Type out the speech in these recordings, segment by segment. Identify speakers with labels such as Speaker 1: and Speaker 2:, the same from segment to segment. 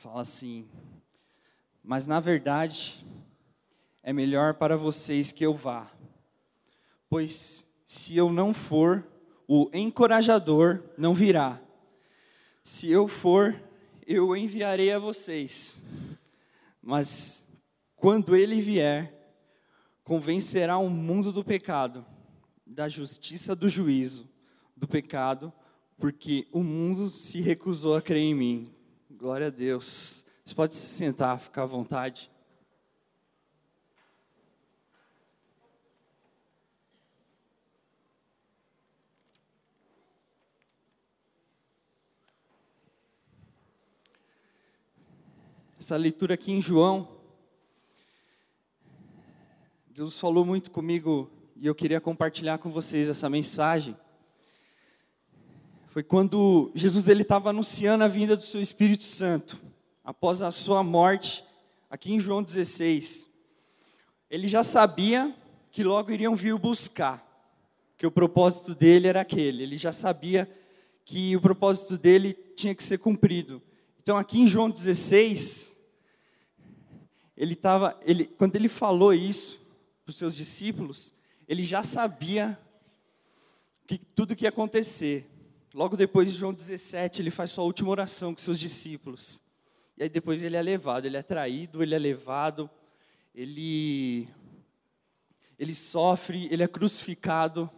Speaker 1: Fala assim: mas na verdade é melhor para vocês que eu vá, pois se eu não for, o encorajador não virá. Se eu for, eu o enviarei a vocês. Mas quando ele vier, convencerá o mundo do pecado, da justiça, do juízo, do pecado, porque o mundo se recusou a crer em mim. Glória a Deus. Você pode se sentar, ficar à vontade. Essa leitura aqui em João, Deus falou muito comigo e eu queria compartilhar com vocês essa mensagem. Foi quando Jesus estava anunciando a vinda do seu Espírito Santo, após a sua morte, aqui em João 16. Ele já sabia que logo iriam vir o buscar, que o propósito dele era aquele. Ele já sabia que o propósito dele tinha que ser cumprido. Então aqui em João 16, quando ele falou isso para os seus discípulos, ele já sabia que tudo que ia acontecer. Logo depois de João 17, ele faz sua última oração com seus discípulos. E aí depois ele é levado, ele é traído, ele é levado, ele sofre, ele é crucificado,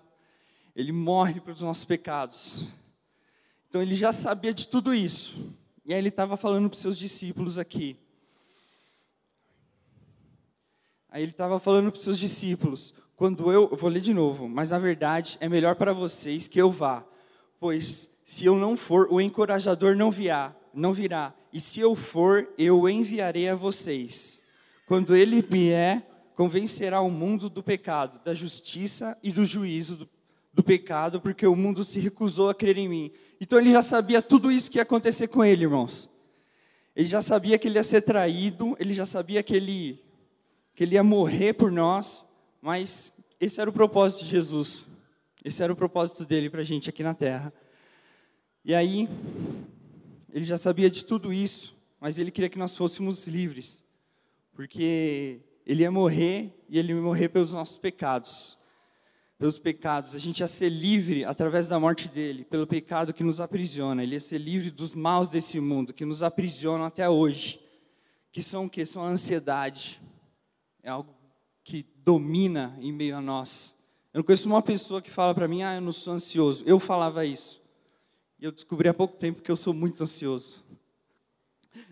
Speaker 1: ele morre pelos nossos pecados. Então ele já sabia de tudo isso. E aí ele estava falando para os seus discípulos aqui. Aí ele estava falando para os seus discípulos: eu vou ler de novo, mas na verdade é melhor para vocês que eu vá, pois se eu não for, o encorajador não virá, e se eu for, eu o enviarei a vocês. Quando ele vier, convencerá o mundo do pecado, da justiça e do juízo do pecado, porque o mundo se recusou a crer em mim. Então ele já sabia tudo isso que ia acontecer com ele, irmãos. Ele já sabia que ele ia ser traído, ele já sabia que ele ia morrer por nós, mas esse era o propósito de Jesus. Esse era o propósito dele para a gente aqui na terra. E aí, ele já sabia de tudo isso, mas ele queria que nós fôssemos livres, porque ele ia morrer, e ele ia morrer pelos nossos pecados. Pelos pecados, a gente ia ser livre através da morte dele, pelo pecado que nos aprisiona. Ele ia ser livre dos maus desse mundo, que nos aprisionam até hoje. Que são o quê? São a ansiedade. É algo que domina em meio a nós. Eu não conheço uma pessoa que fala para mim: eu não sou ansioso. Eu falava isso. E eu descobri há pouco tempo que eu sou muito ansioso.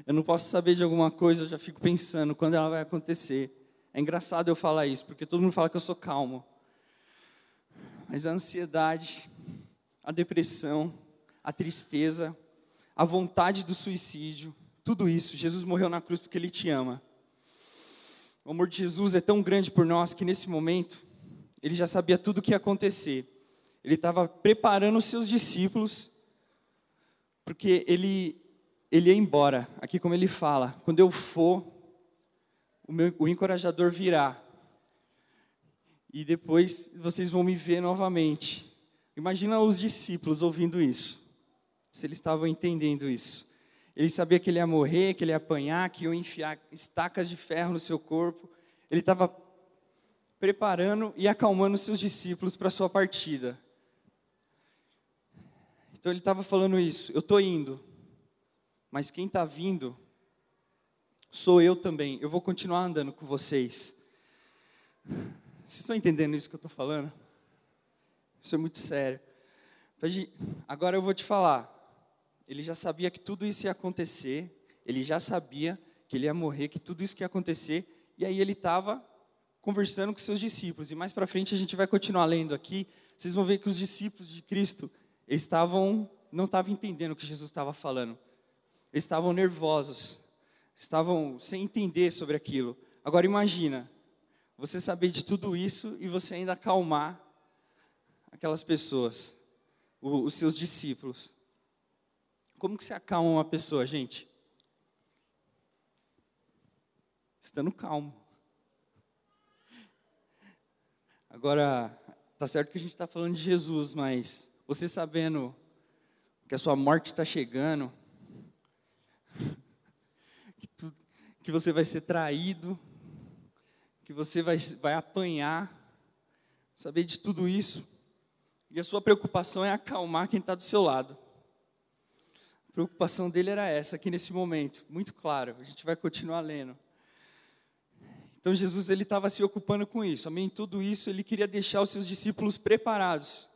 Speaker 1: Eu não posso saber de alguma coisa, eu já fico pensando quando ela vai acontecer. É engraçado eu falar isso, porque todo mundo fala que eu sou calmo. Mas a ansiedade, a depressão, a tristeza, a vontade do suicídio, tudo isso, Jesus morreu na cruz porque Ele te ama. O amor de Jesus é tão grande por nós que nesse momento, Ele já sabia tudo o que ia acontecer. Ele estava preparando os seus discípulos, porque Ele ia embora. Aqui como Ele fala: quando eu for, o encorajador virá. E depois vocês vão me ver novamente. Imagina os discípulos ouvindo isso. Se eles estavam entendendo isso. Ele sabia que ele ia morrer, que ele ia apanhar, que iam enfiar estacas de ferro no seu corpo. Ele estava preparando e acalmando os seus discípulos para a sua partida. Então ele estava falando isso: eu estou indo, mas quem está vindo sou eu também. Eu vou continuar andando com vocês. Vocês estão entendendo isso que eu estou falando? Isso é muito sério. Agora eu vou te falar. Ele já sabia que tudo isso ia acontecer. Ele já sabia que ele ia morrer, que tudo isso ia acontecer. E aí ele estava conversando com seus discípulos. E mais para frente a gente vai continuar lendo aqui. Vocês vão ver que os discípulos de Cristo não estavam entendendo o que Jesus estava falando. Eles estavam nervosos. Estavam sem entender sobre aquilo. Agora imagina, você saber de tudo isso e você ainda acalmar aquelas pessoas, os seus discípulos. Como que você acalma uma pessoa, gente? Estando calmo. Agora, tá certo que a gente está falando de Jesus, mas você sabendo que a sua morte está chegando, que você vai ser traído, que você vai apanhar, saber de tudo isso. E a sua preocupação é acalmar quem está do seu lado. A preocupação dele era essa, aqui nesse momento, muito claro. A gente vai continuar lendo. Então Jesus, ele estava se ocupando com isso. Amém? Tudo isso, ele queria deixar os seus discípulos preparados.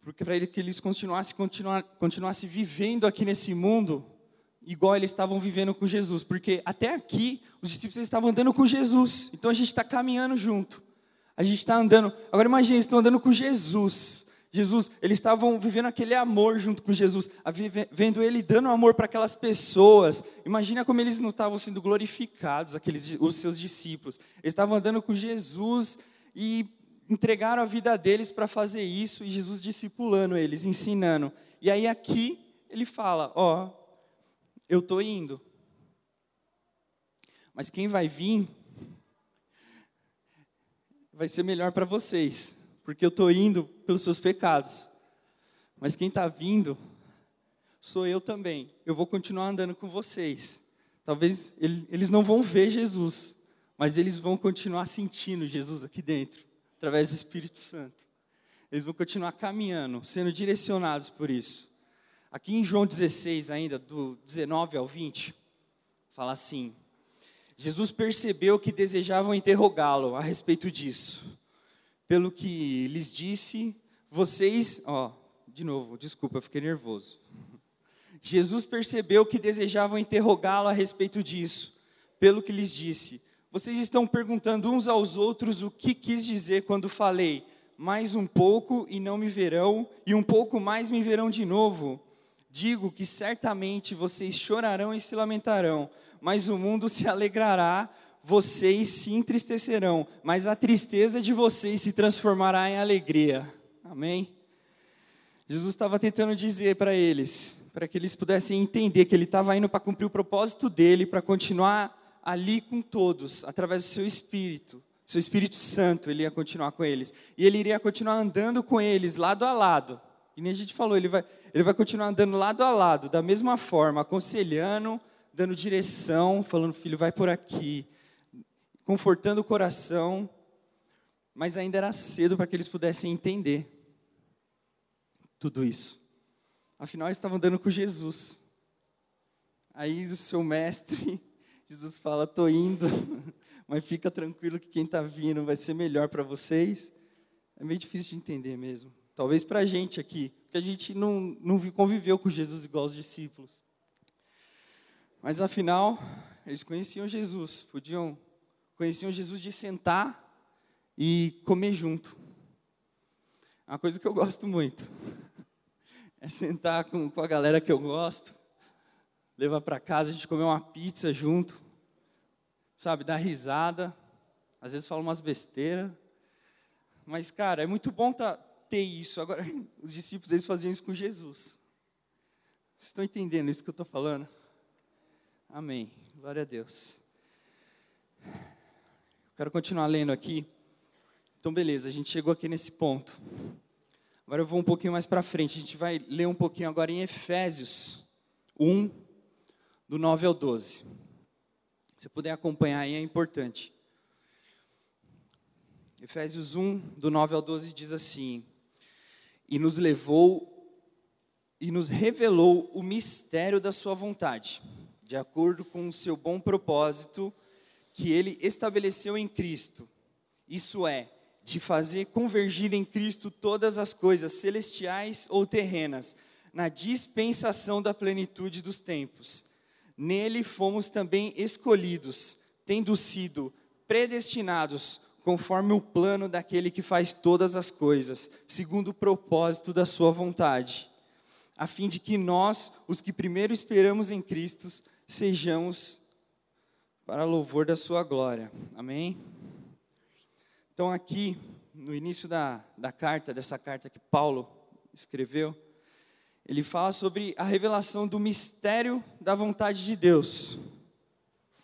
Speaker 1: Porque para ele que eles continuassem vivendo aqui nesse mundo, igual eles estavam vivendo com Jesus. Porque até aqui, os discípulos estavam andando com Jesus. Então a gente está caminhando junto. A gente está andando, agora imagina, eles estão andando com Jesus. Jesus, eles estavam vivendo aquele amor junto com Jesus, vendo Ele dando amor para aquelas pessoas. Imagina como eles não estavam sendo glorificados, os seus discípulos. Eles estavam andando com Jesus e entregaram a vida deles para fazer isso, e Jesus discipulando eles, ensinando. E aí aqui, ele fala, eu estou indo. Mas quem vai vir vai ser melhor para vocês, porque eu estou indo pelos seus pecados. Mas quem está vindo sou eu também. Eu vou continuar andando com vocês. Talvez eles não vão ver Jesus, mas eles vão continuar sentindo Jesus aqui dentro, através do Espírito Santo. Eles vão continuar caminhando, sendo direcionados por isso. Aqui em João 16 ainda, do 19 ao 20, fala assim: Jesus percebeu que desejavam interrogá-lo a respeito disso. Pelo que lhes disse, vocês... de novo, desculpa, eu fiquei nervoso. Jesus percebeu que desejavam interrogá-lo a respeito disso. Pelo que lhes disse, vocês estão perguntando uns aos outros o que quis dizer quando falei, mais um pouco e não me verão, e um pouco mais me verão de novo. Digo que certamente vocês chorarão e se lamentarão, mas o mundo se alegrará, vocês se entristecerão, mas a tristeza de vocês se transformará em alegria. Amém? Jesus estava tentando dizer para eles, para que eles pudessem entender que ele estava indo para cumprir o propósito dele, para continuar ali com todos, através do seu Espírito Santo, ele ia continuar com eles. E ele iria continuar andando com eles, lado a lado. E nem a gente falou, ele vai continuar andando lado a lado, da mesma forma, aconselhando, dando direção, falando, filho, vai por aqui, confortando o coração, mas ainda era cedo para que eles pudessem entender tudo isso. Afinal, eles estavam andando com Jesus. Aí o seu mestre, Jesus fala, estou indo, mas fica tranquilo que quem está vindo vai ser melhor para vocês. É meio difícil de entender mesmo. Talvez para a gente aqui, porque a gente não conviveu com Jesus igual os discípulos. Mas afinal, eles conheciam Jesus, conheciam Jesus de sentar e comer junto. É uma coisa que eu gosto muito. É sentar com a galera que eu gosto, levar para casa, a gente comer uma pizza junto, sabe, dar risada, às vezes fala umas besteiras. Mas, cara, é muito bom ter isso. Agora, os discípulos, eles faziam isso com Jesus. Vocês estão entendendo isso que eu estou falando? Amém. Glória a Deus. Quero continuar lendo aqui. Então, beleza, a gente chegou aqui nesse ponto. Agora eu vou um pouquinho mais para frente. A gente vai ler um pouquinho agora em Efésios 1, do 9 ao 12. Se você puder acompanhar aí, é importante. Efésios 1, do 9 ao 12, diz assim: E nos revelou o mistério da sua vontade, de acordo com o seu bom propósito, que ele estabeleceu em Cristo. Isso é, de fazer convergir em Cristo todas as coisas, celestiais ou terrenas, na dispensação da plenitude dos tempos. Nele fomos também escolhidos, tendo sido predestinados, conforme o plano daquele que faz todas as coisas, segundo o propósito da sua vontade, a fim de que nós, os que primeiro esperamos em Cristo, sejamos para louvor da sua glória. Amém? Então aqui, no início dessa carta que Paulo escreveu, ele fala sobre a revelação do mistério da vontade de Deus.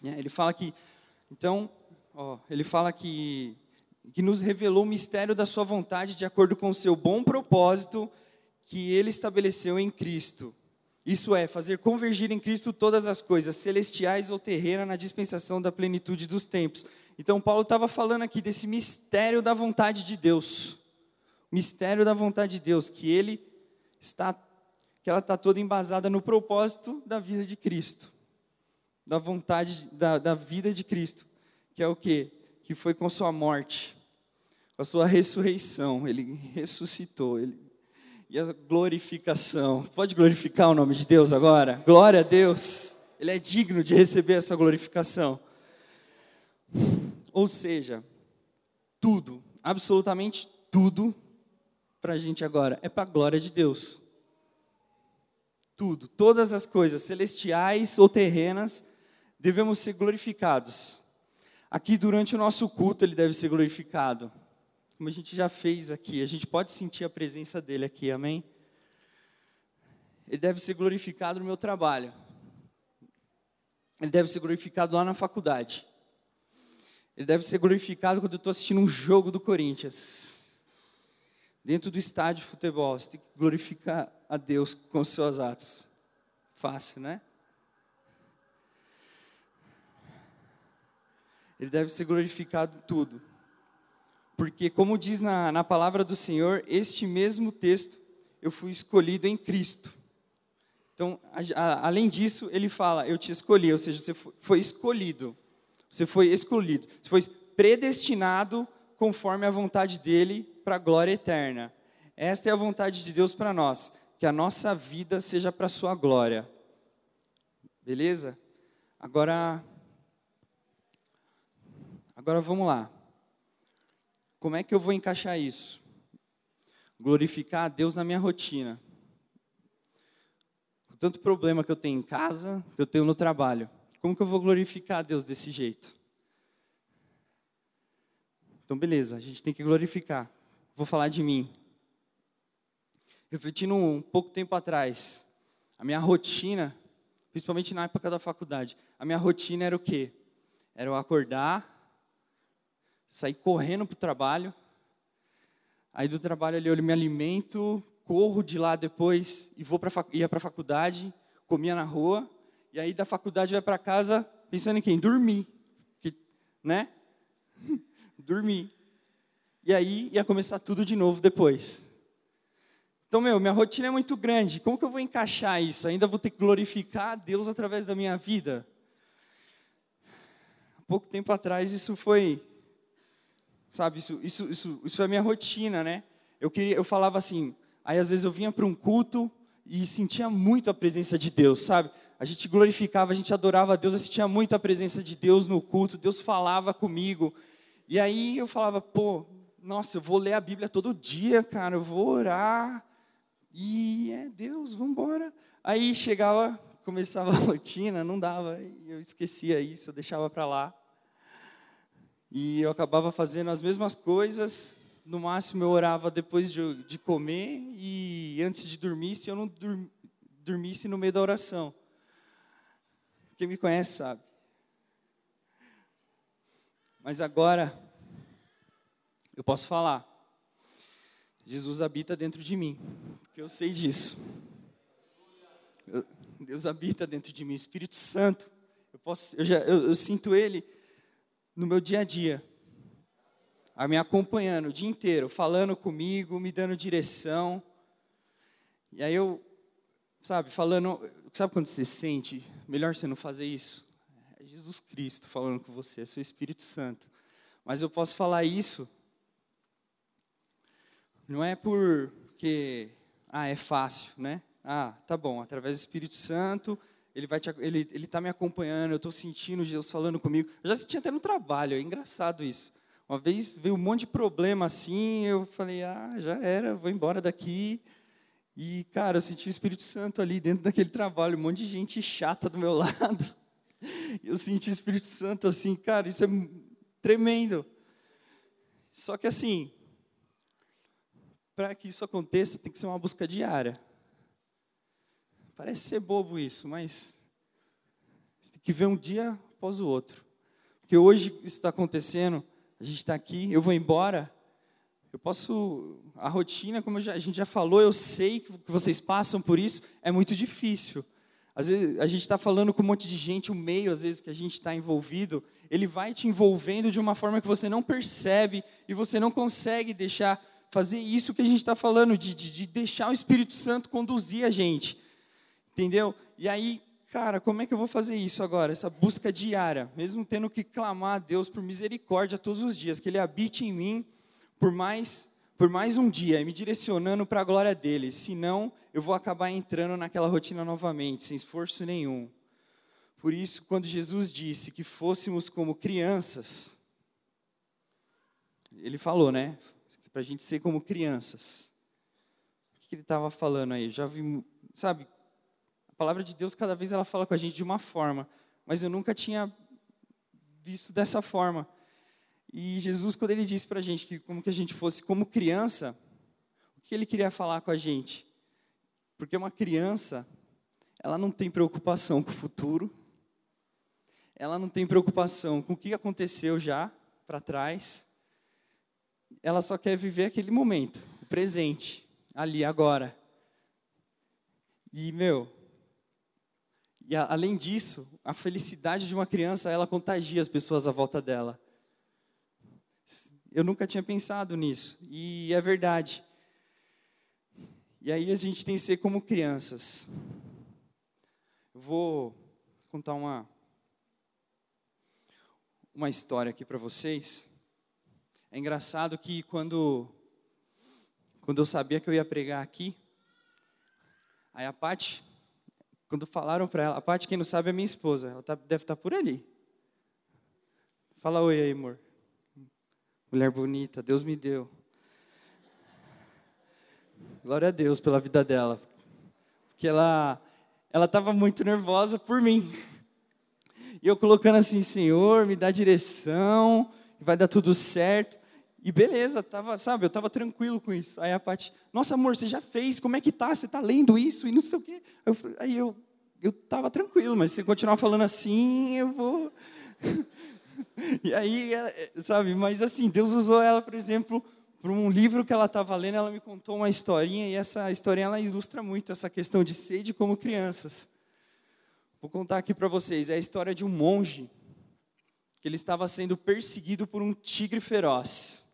Speaker 1: Ele fala que, que nos revelou o mistério da sua vontade de acordo com o seu bom propósito que ele estabeleceu em Cristo. Isso é, fazer convergir em Cristo todas as coisas, celestiais ou terrenas, na dispensação da plenitude dos tempos. Então, Paulo estava falando aqui desse mistério da vontade de Deus. Mistério da vontade de Deus, que ela está toda embasada no propósito da vida de Cristo. Da vontade, da vida de Cristo. Que é o quê? Que foi com sua morte, com a sua ressurreição. Ele ressuscitou, e a glorificação. Pode glorificar o nome de Deus agora? Glória a Deus. Ele é digno de receber essa glorificação. Ou seja, tudo, absolutamente tudo, para a gente agora, é para a glória de Deus. Tudo, todas as coisas, celestiais ou terrenas, devemos ser glorificados. Aqui durante o nosso culto ele deve ser glorificado. Como a gente já fez aqui, a gente pode sentir a presença dele aqui, amém? Ele deve ser glorificado no meu trabalho. Ele deve ser glorificado lá na faculdade. Ele deve ser glorificado quando eu estou assistindo um jogo do Corinthians. Dentro do estádio de futebol, você tem que glorificar a Deus com os seus atos. Fácil, né? Ele deve ser glorificado em tudo. Porque, como diz na palavra do Senhor, este mesmo texto, eu fui escolhido em Cristo. Então, além disso, ele fala, eu te escolhi, ou seja, você foi escolhido. Você foi escolhido. Você foi predestinado conforme a vontade dele para a glória eterna. Esta é a vontade de Deus para nós, que a nossa vida seja para a sua glória. Beleza? Agora vamos lá. Como é que eu vou encaixar isso? Glorificar a Deus na minha rotina. Com tanto problema que eu tenho em casa, que eu tenho no trabalho. Como que eu vou glorificar a Deus desse jeito? Então, beleza, a gente tem que glorificar. Vou falar de mim. Refletindo um pouco tempo atrás, a minha rotina, principalmente na época da faculdade, a minha rotina era o quê? Era eu acordar, sair correndo para o trabalho, aí do trabalho ali eu me alimento, corro de lá depois e ia para a faculdade, comia na rua, e aí da faculdade vai para casa pensando em quem? Dormir, né? Dormir. E aí ia começar tudo de novo depois. Então, minha rotina é muito grande, como que eu vou encaixar isso? Ainda vou ter que glorificar a Deus através da minha vida? Há pouco tempo atrás isso foi... Sabe, isso é minha rotina, né? Eu falava assim, aí às vezes eu vinha para um culto e sentia muito a presença de Deus, sabe? A gente glorificava, a gente adorava a Deus, eu sentia muito a presença de Deus no culto, Deus falava comigo. E aí eu falava, nossa, eu vou ler a Bíblia todo dia, cara, eu vou orar. E Deus, vamos embora. Aí começava a rotina, não dava, eu esquecia isso, eu deixava para lá. E eu acabava fazendo as mesmas coisas, no máximo eu orava depois de comer e antes de dormir, se eu não dormisse no meio da oração. Quem me conhece sabe. Mas agora, eu posso falar, Jesus habita dentro de mim, porque eu sei disso. Deus habita dentro de mim, Espírito Santo, eu sinto Ele no meu dia a dia, me acompanhando o dia inteiro, falando comigo, me dando direção. E aí sabe quando você sente, melhor você não fazer isso? É Jesus Cristo falando com você, é seu Espírito Santo. Mas eu posso falar isso, não é porque, é fácil, né? Tá bom, através do Espírito Santo... Ele está me acompanhando, eu estou sentindo Deus falando comigo. Eu já senti até no trabalho, é engraçado isso. Uma vez veio um monte de problema assim, eu falei, já era, vou embora daqui. E, cara, eu senti o Espírito Santo ali dentro daquele trabalho, um monte de gente chata do meu lado. Eu senti o Espírito Santo assim, cara, isso é tremendo. Só que assim, para que isso aconteça, tem que ser uma busca diária. Parece ser bobo isso, mas você tem que ver um dia após o outro. Porque hoje isso está acontecendo, a gente está aqui, eu vou embora, A rotina, como a gente já falou, eu sei que vocês passam por isso, é muito difícil. Às vezes a gente está falando com um monte de gente, o meio, às vezes, que a gente está envolvido, ele vai te envolvendo de uma forma que você não percebe e você não consegue fazer isso que a gente está falando, de deixar o Espírito Santo conduzir a gente. Entendeu? E aí, cara, como é que eu vou fazer isso agora? Essa busca diária, mesmo tendo que clamar a Deus por misericórdia todos os dias, que Ele habite em mim por mais um dia, me direcionando para a glória dEle. Senão, eu vou acabar entrando naquela rotina novamente, sem esforço nenhum. Por isso, quando Jesus disse que fôssemos como crianças, Ele falou, né? Para a gente ser como crianças. O que Ele estava falando aí? Já vi, sabe? A palavra de Deus, cada vez ela fala com a gente de uma forma, mas eu nunca tinha visto dessa forma. E Jesus, quando Ele disse para a gente que como que a gente fosse como criança, o que Ele queria falar com a gente? Porque uma criança, ela não tem preocupação com o futuro, ela não tem preocupação com o que aconteceu já para trás, ela só quer viver aquele momento, o presente, ali, agora. E, além disso, a felicidade de uma criança, ela contagia as pessoas à volta dela. Eu nunca tinha pensado nisso, e é verdade. E aí a gente tem que ser como crianças. Eu vou contar uma história aqui para vocês. É engraçado que quando eu sabia que eu ia pregar aqui, aí a Paty, quando falaram para ela, a Paty, quem não sabe, é minha esposa, ela deve estar por ali. Fala oi aí, amor. Mulher bonita, Deus me deu. Glória a Deus pela vida dela. Porque ela estava muito nervosa por mim. E eu colocando assim, Senhor, me dá direção, vai dar tudo certo. E beleza, eu estava tranquilo com isso. Aí a Paty, nossa amor, você já fez, como é que tá? Você está lendo isso e não sei o quê. Aí eu estava tranquilo, mas se você continuar falando assim, eu vou... E aí, mas assim, Deus usou ela, por exemplo, para um livro que ela estava lendo, ela me contou uma historinha, e essa historinha ela ilustra muito essa questão de sede como crianças. Vou contar aqui para vocês, é a história de um monge, que ele estava sendo perseguido por um tigre feroz.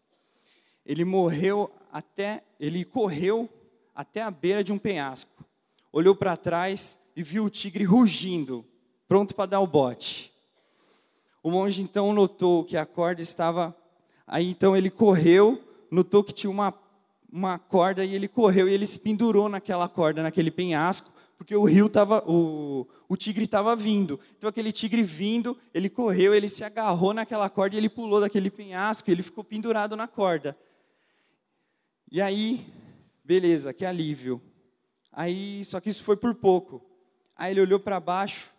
Speaker 1: Ele correu até a beira de um penhasco, olhou para trás e viu o tigre rugindo, pronto para dar o bote. O monge então notou que a corda estava... Aí então ele correu, notou que tinha uma corda e ele correu e ele se pendurou naquela corda, naquele penhasco, porque o tigre estava vindo. Então aquele tigre vindo, ele correu, ele se agarrou naquela corda e ele pulou daquele penhasco e ele ficou pendurado na corda. E aí, beleza, que alívio. Aí, só que isso foi por pouco. Aí ele olhou para baixo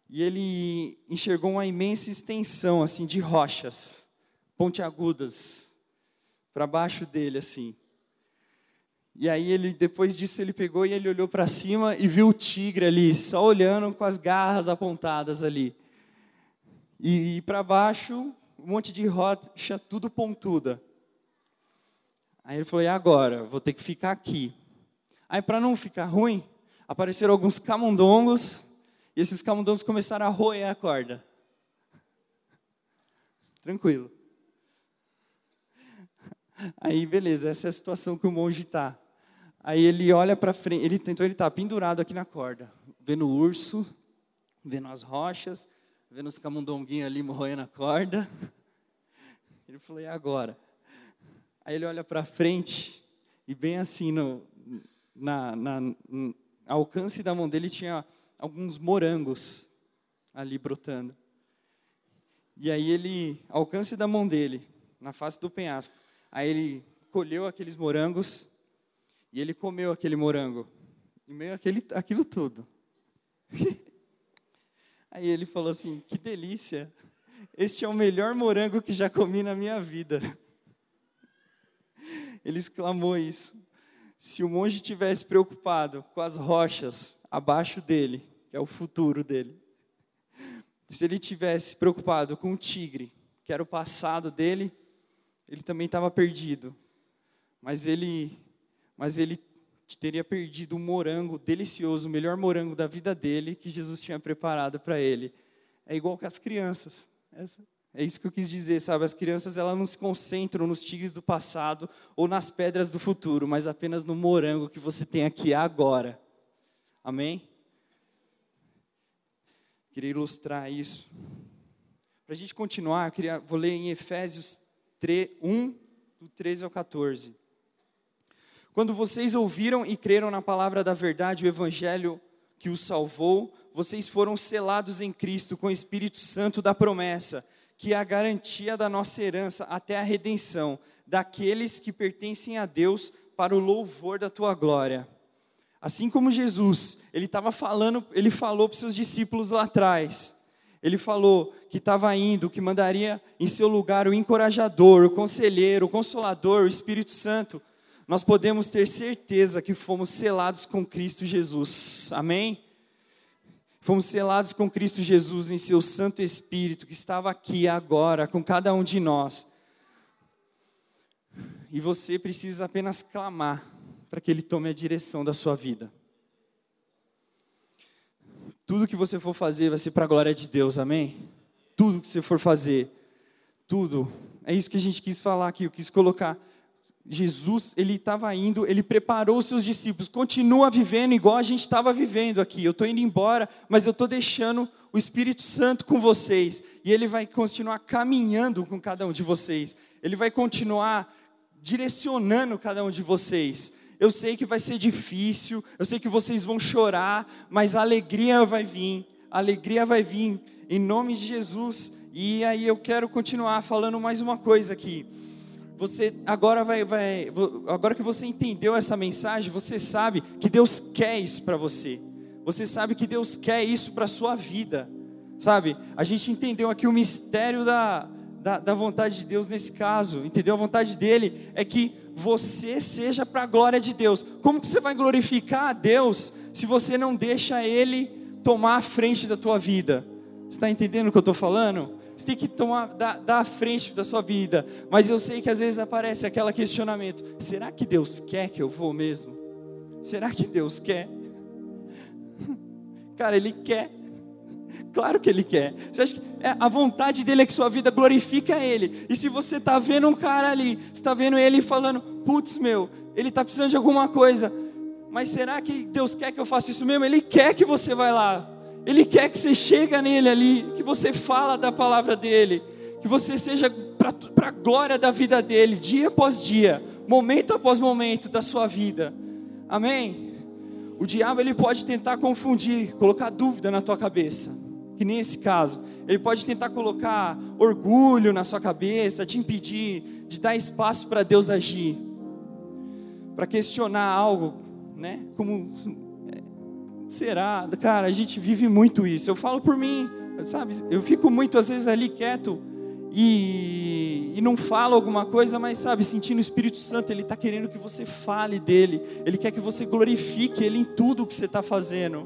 Speaker 1: e ele enxergou uma imensa extensão, assim, de rochas, pontiagudas, para baixo dele, assim. E aí, depois disso, ele pegou e ele olhou para cima e viu o tigre ali, só olhando com as garras apontadas ali. E para baixo, um monte de rocha, tudo pontuda. Aí ele falou, e agora? Vou ter que ficar aqui. Aí, para não ficar ruim, apareceram alguns camundongos, e esses camundongos começaram a roer a corda. Tranquilo. Aí, beleza, essa é a situação que o monge está. Aí ele olha para frente, ele está pendurado aqui na corda, vendo o urso, vendo as rochas, vendo os camundonguinhos ali roendo a corda. Ele falou, e agora? Aí ele olha para frente, e bem assim, no alcance da mão dele tinha alguns morangos ali brotando. E aí ele, ao alcance da mão dele, na face do penhasco, aí ele colheu aqueles morangos e ele comeu aquele morango, em meio aquilo tudo. Aí ele falou assim, que delícia, este é o melhor morango que já comi na minha vida. Ele exclamou isso. Se o monge tivesse preocupado com as rochas abaixo dele, que é o futuro dele, se ele tivesse preocupado com o tigre, que era o passado dele, ele também estava perdido. mas ele teria perdido um morango delicioso, o melhor morango da vida dele, que Jesus tinha preparado para ele. É igual que as crianças. É isso que eu quis dizer, sabe? As crianças, elas não se concentram nos tigres do passado ou nas pedras do futuro, mas apenas no morango que você tem aqui agora. Amém? Queria ilustrar isso. Para a gente continuar, vou ler em Efésios 1, do 13 ao 14. Quando vocês ouviram e creram na palavra da verdade, o evangelho que os salvou, vocês foram selados em Cristo com o Espírito Santo da promessa, que é a garantia da nossa herança até a redenção, daqueles que pertencem a Deus para o louvor da tua glória. Assim como Jesus, ele falou para os seus discípulos lá atrás, ele falou que estava indo, que mandaria em seu lugar o encorajador, o conselheiro, o consolador, o Espírito Santo. Nós podemos ter certeza que fomos selados com Cristo Jesus, amém? Fomos selados com Cristo Jesus em seu Santo Espírito, que estava aqui agora, com cada um de nós. E você precisa apenas clamar para que Ele tome a direção da sua vida. Tudo que você for fazer vai ser para a glória de Deus, amém? Tudo que você for fazer, tudo. É isso que a gente quis falar aqui, eu quis colocar. Jesus, ele estava indo, ele preparou os seus discípulos, continua vivendo igual a gente estava vivendo aqui. Eu estou indo embora, mas eu estou deixando o Espírito Santo com vocês. E ele vai continuar caminhando com cada um de vocês. Ele vai continuar direcionando cada um de vocês. Eu sei que vai ser difícil, eu sei que vocês vão chorar, mas a alegria vai vir em nome de Jesus. E aí eu quero continuar falando mais uma coisa aqui. Você agora agora que você entendeu essa mensagem, você sabe que Deus quer isso para você. Você sabe que Deus quer isso para a sua vida, sabe? A gente entendeu aqui o mistério da vontade de Deus nesse caso, entendeu? A vontade dele é que você seja para a glória de Deus. Como que você vai glorificar a Deus se você não deixa Ele tomar a frente da tua vida? Você está entendendo o que eu estou falando? Você tem que dar a frente da sua vida. Mas eu sei que às vezes aparece aquele questionamento: será que Deus quer que eu vou mesmo? Será que Deus quer? Cara, Ele quer. Claro que Ele quer. Você acha que a vontade dEle é que sua vida glorifique a Ele? E se você está vendo um cara ali, você está vendo ele falando: putz, ele está precisando de alguma coisa, mas será que Deus quer que eu faça isso mesmo? Ele quer que você vá lá. Ele quer que você chegue nele ali, que você fala da palavra dEle, que você seja para a glória da vida dEle, dia após dia, momento após momento da sua vida, amém? O diabo, ele pode tentar confundir, colocar dúvida na tua cabeça, que nem esse caso. Ele pode tentar colocar orgulho na sua cabeça, te impedir de dar espaço para Deus agir, para questionar algo, né? Como... será? Cara, a gente vive muito isso. Eu falo por mim, sabe? Eu fico muito às vezes ali quieto e não falo alguma coisa, mas sabe, sentindo o Espírito Santo, Ele está querendo que você fale dEle. Ele quer que você glorifique Ele em tudo que você está fazendo.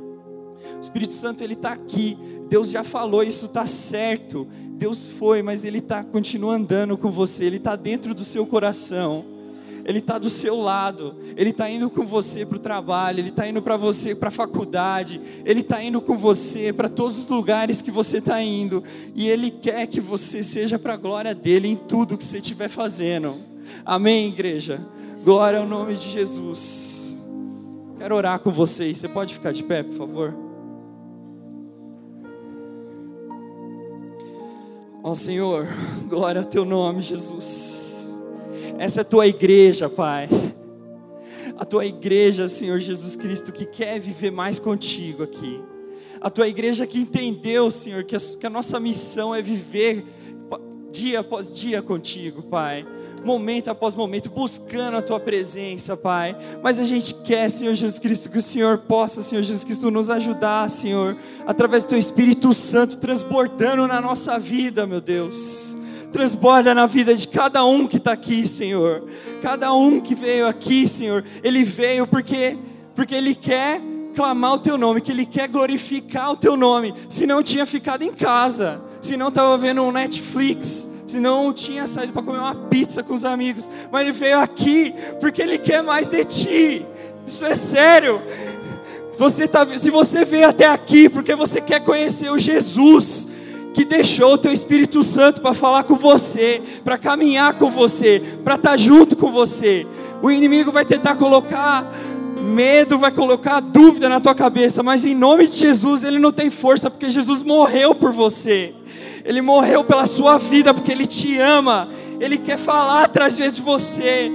Speaker 1: O Espírito Santo, Ele está aqui. Deus já falou, isso está certo. Deus foi, mas Ele continua andando com você. Ele está dentro do seu coração. Ele está do seu lado, Ele está indo com você para o trabalho, Ele está indo para você para a faculdade, Ele está indo com você para todos os lugares que você está indo, e Ele quer que você seja para a glória dEle em tudo que você estiver fazendo, amém, igreja? Glória ao nome de Jesus. Quero orar com vocês, você pode ficar de pé, por favor? Ó Senhor, glória ao Teu nome, Jesus. Essa é a Tua igreja, Pai. A Tua igreja, Senhor Jesus Cristo, que quer viver mais contigo aqui. A Tua igreja que entendeu, Senhor, que a nossa missão é viver dia após dia contigo, Pai. Momento após momento, buscando a Tua presença, Pai. Mas a gente quer, Senhor Jesus Cristo, que o Senhor possa, Senhor Jesus Cristo, nos ajudar, Senhor, através do Teu Espírito Santo, transbordando na nossa vida, meu Deus. Transborda na vida de cada um que está aqui, Senhor. Cada um que veio aqui, Senhor, ele veio porque ele quer clamar o Teu nome, que ele quer glorificar o Teu nome. Se não tinha ficado em casa, se não estava vendo um Netflix, senão eu tinha saído para comer uma pizza com os amigos, mas ele veio aqui porque ele quer mais de ti. Isso é sério. Se você veio até aqui porque você quer conhecer o Jesus que deixou o teu Espírito Santo para falar com você, para caminhar com você, para estar junto com você, o inimigo vai tentar colocar medo, vai colocar dúvida na tua cabeça, mas em nome de Jesus ele não tem força, porque Jesus morreu por você, ele morreu pela sua vida, porque ele te ama, ele quer falar através de você.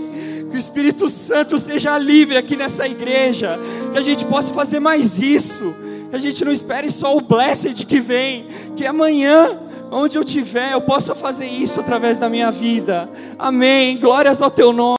Speaker 1: Que o Espírito Santo seja livre aqui nessa igreja, que a gente possa fazer mais isso, que a gente não espere só o blessed que vem, que amanhã, onde eu estiver, eu possa fazer isso através da minha vida. Amém, glórias ao teu nome.